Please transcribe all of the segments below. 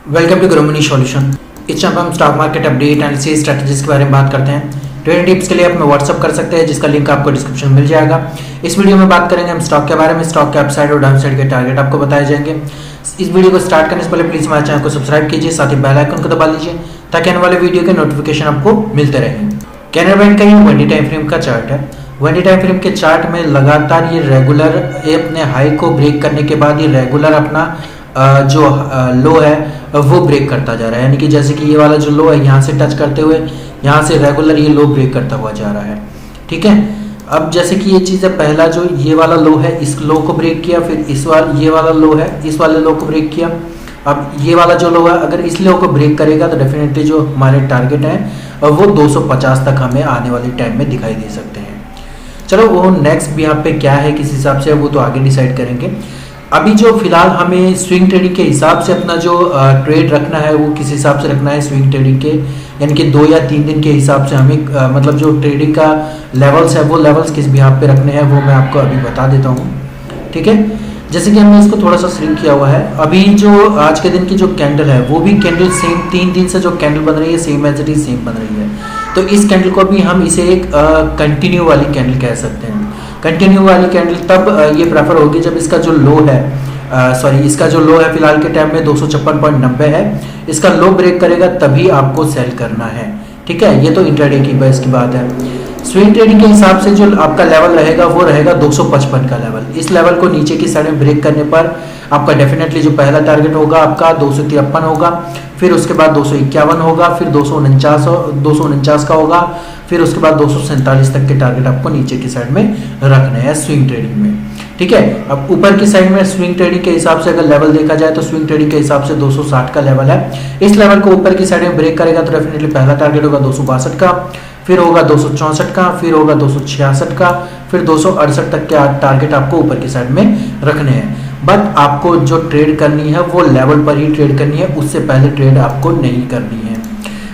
Welcome to Gromoney solution. इस channel पर हम stock market update analysis strategies के बारे में बात करते हैं। ट्रेडिंग टिप्स के लिए आप हमें व्हाट्सअप कर सकते हैं, जिसका लिंक आपको डिस्क्रिप्शन में मिल जाएगा। इस वीडियो में बात करेंगे हम स्टॉक के बारे में। स्टॉक के अपसाइड और डाउनसाइड के टारगेट आपको बताए जाएंगे। इस वीडियो को स्टार्ट करने से पहले प्लीज हमारे चैनल को सब्सक्राइब कीजिए, साथ ही बेल आइकन को दबा लीजिए ताकि आने वाले वीडियो के नोटिफिकेशन आपको मिलते रहे। कैनरा बैंक का ये 20 टाइम फ्रेम का चार्ट है। 20 टाइम फ्रेम के चार्ट में लगातार ये रेगुलर अपने हाई को ब्रेक करने के बाद ये रेगुलर अपना जो लो है वो ब्रेक करता जा रहा है। यानी कि जैसे कि ये वाला जो लो है यहाँ से टच करते हुए यहाँ से रेगुलर ये लो ब्रेक करता हुआ जा रहा है। ठीक है, अब जैसे कि ये चीज़ है, पहला जो ये वाला लो है इस लो को ब्रेक किया, फिर ये वाला लो है इस वाले लो को ब्रेक किया। अब ये वाला जो लो है अगर इस लो को ब्रेक करेगा तो डेफिनेटली जो हमारे टारगेट है वो 250 तक हमें आने वाले टाइम में दिखाई दे सकते हैं। चलो वो नेक्स्ट भी यहाँ पे क्या है किस हिसाब से वो तो आगे डिसाइड करेंगे। अभी जो फिलहाल हमें स्विंग ट्रेडिंग के हिसाब से अपना जो ट्रेड रखना है वो किस हिसाब से रखना है स्विंग ट्रेडिंग के, यानी कि 2 या 3 दिन के हिसाब से हमें मतलब जो ट्रेडिंग का लेवल्स है वो लेवल्स किस भी यहाँ पे रखने हैं वो मैं आपको अभी बता देता हूँ। ठीक है, जैसे कि हमने इसको थोड़ा सा श्रिंक किया हुआ है। अभी जो आज के दिन की जो कैंडल है वो भी कैंडल सेम 3 दिन से जो कैंडल बन रही है same as it is same बन रही है। तो इस कैंडल को भी हम इसे एक कंटिन्यू वाली कैंडल कह सकते हैं। कंटिन्यू वाली कैंडल तब ये प्रेफर होगी जब इसका जो लो है इसका जो लो है फिलहाल के टाइम में 256.90 है, इसका लो ब्रेक करेगा तभी आपको सेल करना है। ठीक है, ये तो इंट्राडे की बेस की बात है। स्विंग ट्रेडिंग के हिसाब से जो आपका लेवल रहेगा वो रहेगा 255 का लेवल। इस लेवल को नीचे की साइड में ब्रेक करने पर आपका डेफिनेटली जो पहला टारगेट होगा आपका 253 होगा, फिर उसके बाद 251 होगा, फिर 249 का होगा, फिर उसके बाद 247 तक के टारगेट आपको नीचे की साइड में रखने हैं स्विंग ट्रेडिंग में। ठीक है, अब ऊपर की साइड में स्विंग ट्रेडिंग के हिसाब से अगर लेवल देखा जाए तो स्विंग ट्रेडिंग के हिसाब से 260 का लेवल है। इस लेवल को ऊपर की साइड में ब्रेक करेगा तो डेफिनेटली पहला टारगेट होगा 262 का, फिर होगा 264 का, फिर होगा 266 का, फिर 268 तक के टारगेट आपको ऊपर की साइड में रखने हैं। बट आपको जो ट्रेड करनी है वो लेवल पर ही ट्रेड करनी है, उससे पहले ट्रेड आपको नहीं करनी है।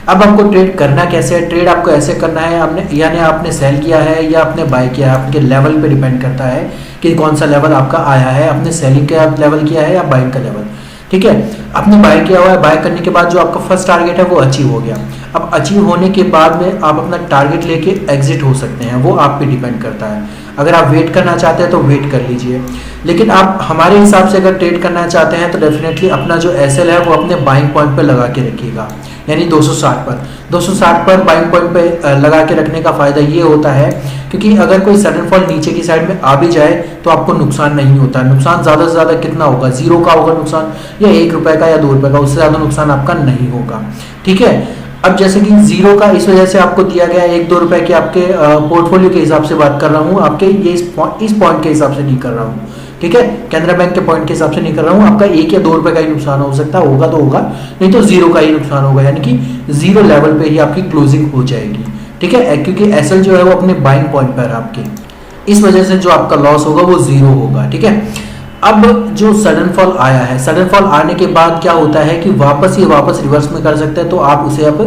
अब आपको ट्रेड करना कैसे है? ट्रेड आपको ऐसे करना है, आपने सेल किया है या आपने बाय किया है, आपके लेवल पे डिपेंड करता है कि कौन सा लेवल आपका आया है। आपने सेलिंग का लेवल किया है या बाइंग का लेवल। ठीक है, आपने बाय किया हुआ है, बाय करने के बाद जो आपका फर्स्ट टारगेट है वो अचीव हो गया। अब अचीव होने के बाद में आप अपना टारगेट लेके एग्जिट हो सकते हैं, वो आप पे डिपेंड करता है। अगर आप वेट करना चाहते हैं तो वेट कर लीजिए, लेकिन आप हमारे हिसाब से अगर ट्रेड करना चाहते हैं तो डेफिनेटली अपना जो एसएल है वो अपने बाइंग पॉइंट पे लगा के रखिएगा, यानी 260 पर बाइंग पॉइंट पे लगा के रखने का फायदा ये होता है क्योंकि अगर कोई सडन फॉल नीचे की साइड में आ भी जाए तो आपको नुकसान नहीं होता। नुकसान ज़्यादा से ज़्यादा कितना होगा? 0 का होगा नुकसान, या 1 रुपए का या 2 रुपए का, उससे ज़्यादा नुकसान आपका नहीं होगा। ठीक है, अब जैसे कि 0 का इस वजह से आपको दिया गया 1-2 रुपए के आपके पोर्टफोलियो के हिसाब से बात कर रहा हूँ, आपके ये इस पॉइंट के हिसाब से नहीं कर रहा हूँ। ठीक है, कैनरा बैंक के पॉइंट के हिसाब से नहीं कर रहा हूँ। आपका 1 या 2 रुपए का ही नुकसान हो सकता होगा तो होगा, नहीं तो 0 का ही नुकसान होगा, यानी कि 0 लेवल पे ही आपकी क्लोजिंग हो जाएगी। ठीक है, क्योंकि एसएल जो है वो अपने बाइंग पॉइंट पर है आपके, इस वजह से जो आपका लॉस होगा वो 0 होगा। ठीक है, अब जो सडन फॉल आया है, सडन फॉल आने के बाद क्या होता है कि वापस रिवर्स में कर सकते हैं, तो आप उसे अब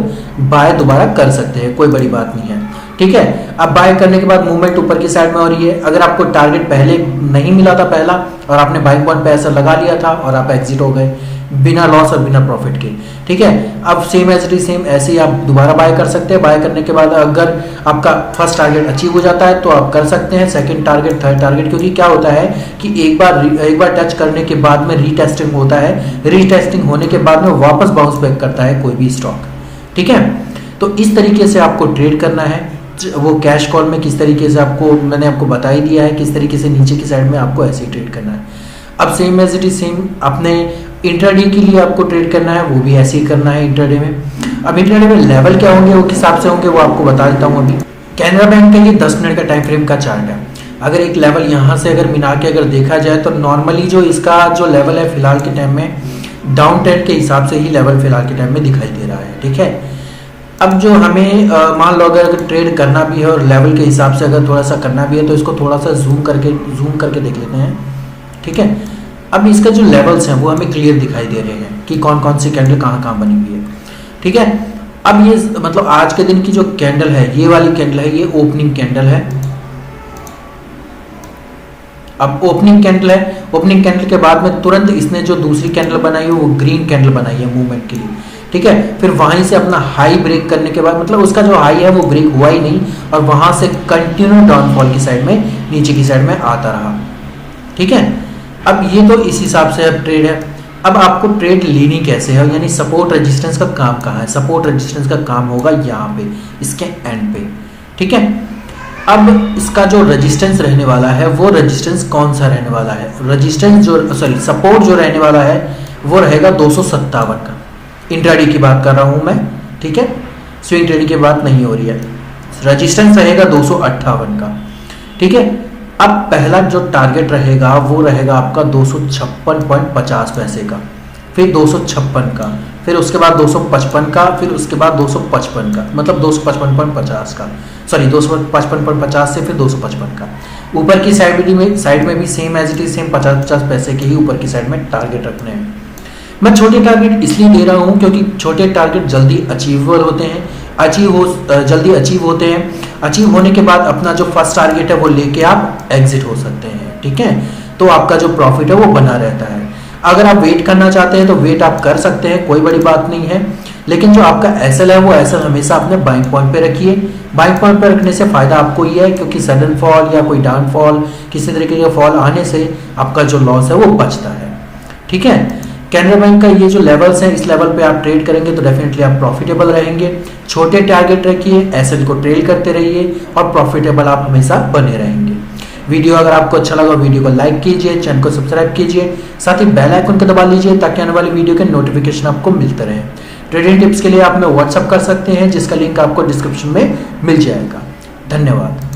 बाय दोबारा कर सकते हैं, कोई बड़ी बात नहीं है। ठीक है, अब बाय करने के बाद मूवमेंट ऊपर की साइड में हो रही है। अगर आपको टारगेट पहले नहीं मिला था पहला और आपने बाइंग पॉइंट पे ऐसा लगा लिया था और आप एग्जिट हो गए बिना लॉस और बिना प्रॉफिट के। ठीक है, अब same as it is same ऐसे ही आप दोबारा बाय कर सकते हैं। बाय करने के बाद अगर आपका फर्स्ट टारगेट अचीव हो जाता है तो आप कर सकते हैं सेकंड टारगेट, थर्ड टारगेट, क्योंकि क्या होता है कि एक बार टच करने के बाद में रीटेस्टिंग होता है। रीटेस्टिंग होने के बाद में वापस बाउंस बैक करता है कोई भी स्टॉक। ठीक है, तो इस तरीके से आपको ट्रेड करना है। वो कैश कॉल में किस तरीके से मैंने आपको बता ही दिया है, किस तरीके से नीचे की साइड में आपको ऐसे ही ट्रेड करना है। अब same as it is same अपने इंट्राडे के लिए आपको ट्रेड करना है, वो भी ऐसे ही करना है इंट्राडे में। अब इंट्राडे में लेवल क्या होंगे, वो किस हिसाब से होंगे वो आपको बता देता हूँ अभी। कैनरा बैंक का ये 10 मिनट का टाइम फ्रेम का चार्ट है। अगर एक लेवल यहाँ से अगर मिला के अगर देखा जाए तो नॉर्मली जो इसका जो लेवल है फिलहाल के टाइम में डाउन ट्रेंड के हिसाब से ही लेवल फिलहाल के टाइम में दिखाई दे रहा है। ठीक है, अब जो हमें मान लो अगर ट्रेड करना भी है और लेवल के हिसाब से अगर थोड़ा सा करना भी है तो इसको थोड़ा सा जूम करके देख लेते हैं। ठीक है, अब इसका जो लेवल्स हैं वो हमें क्लियर दिखाई दे रहे हैं कि कौन कौन सी कैंडल कहाँ बनी हुई है। ठीक है, अब ये मतलब आज के दिन की जो कैंडल है, ये वाली कैंडल है, ये ओपनिंग कैंडल है। अब ओपनिंग कैंडल है, ओपनिंग कैंडल के बाद में तुरंत इसने जो दूसरी कैंडल बनाई है वो ग्रीन कैंडल बनाई है मूवमेंट के लिए, ठीक है। फिर वहीं से अपना हाई ब्रेक करने के बाद मतलब उसका जो हाई है वो ब्रेक हुआ ही नहीं और वहां से कंटिन्यू डाउनफॉल की साइड में, नीचे की साइड में आता रहा, ठीक है। अब ये तो इस हिसाब से अब ट्रेड है। अब आपको ट्रेड लेनी कैसे है, यानी सपोर्ट रेजिस्टेंस का काम कहाँ है? सपोर्ट रेजिस्टेंस का काम होगा यहाँ पे, इसके एंड पे, ठीक है। अब इसका जो रेजिस्टेंस रहने वाला है वो रेजिस्टेंस कौन सा रहने वाला है? रेजिस्टेंस जो सपोर्ट जो रहने वाला है वो रहेगा 257 का। इंट्राडे की बात कर रहा हूं मैं, ठीक है, स्विंग ट्रेडिंग की बात नहीं हो रही है। रेजिस्टेंस रहेगा 258 का, ठीक है। अब पहला जो टारगेट रहेगा वो रहेगा आपका 256.50 पैसे का, फिर 256 का, फिर उसके बाद 255 का, फिर उसके बाद 255 का, मतलब 255.50 का, सॉरी 255.50 से फिर 255 का। ऊपर की साइड में भी same as it is same 50-50 पैसे के ही ऊपर की साइड में टारगेट रखने हैं। मैं छोटे टारगेट इसलिए दे रहा हूँ क्योंकि छोटे टारगेट जल्दी अचीवेबल होते हैं, जल्दी अचीव होते हैं। अचीव होने के बाद अपना जो फर्स्ट टारगेट है वो लेके आप एग्जिट हो सकते हैं, ठीक है। तो आपका जो प्रॉफिट है वो बना रहता है। अगर आप वेट करना चाहते हैं तो वेट आप कर सकते हैं, कोई बड़ी बात नहीं है। लेकिन जो आपका एसएल है वो एसएल हमेशा अपने बाइंग पॉइंट पे रखिए। बाइंग पॉइंट पे रखने से फायदा आपको ये है क्योंकि सडन फॉल या कोई डाउनफॉल, किसी तरीके का फॉल आने से आपका जो लॉस है वो बचता है, ठीक है। कैनरा बैंक का ये जो लेवल्स हैं, इस लेवल पे आप ट्रेड करेंगे तो डेफिनेटली आप प्रॉफिटेबल रहेंगे। छोटे टारगेट रखिए, एसएल को ट्रेल करते रहिए और प्रॉफिटेबल आप हमेशा बने रहेंगे। वीडियो अगर आपको अच्छा लगा वीडियो को लाइक कीजिए, चैनल को सब्सक्राइब कीजिए, साथ ही बेल आइकन को दबा लीजिए ताकि आने वाली वीडियो के नोटिफिकेशन आपको मिलते रहे। ट्रेडिंग टिप्स के लिए आप हमें व्हाट्सअप कर सकते हैं जिसका लिंक आपको डिस्क्रिप्शन में मिल जाएगा। धन्यवाद।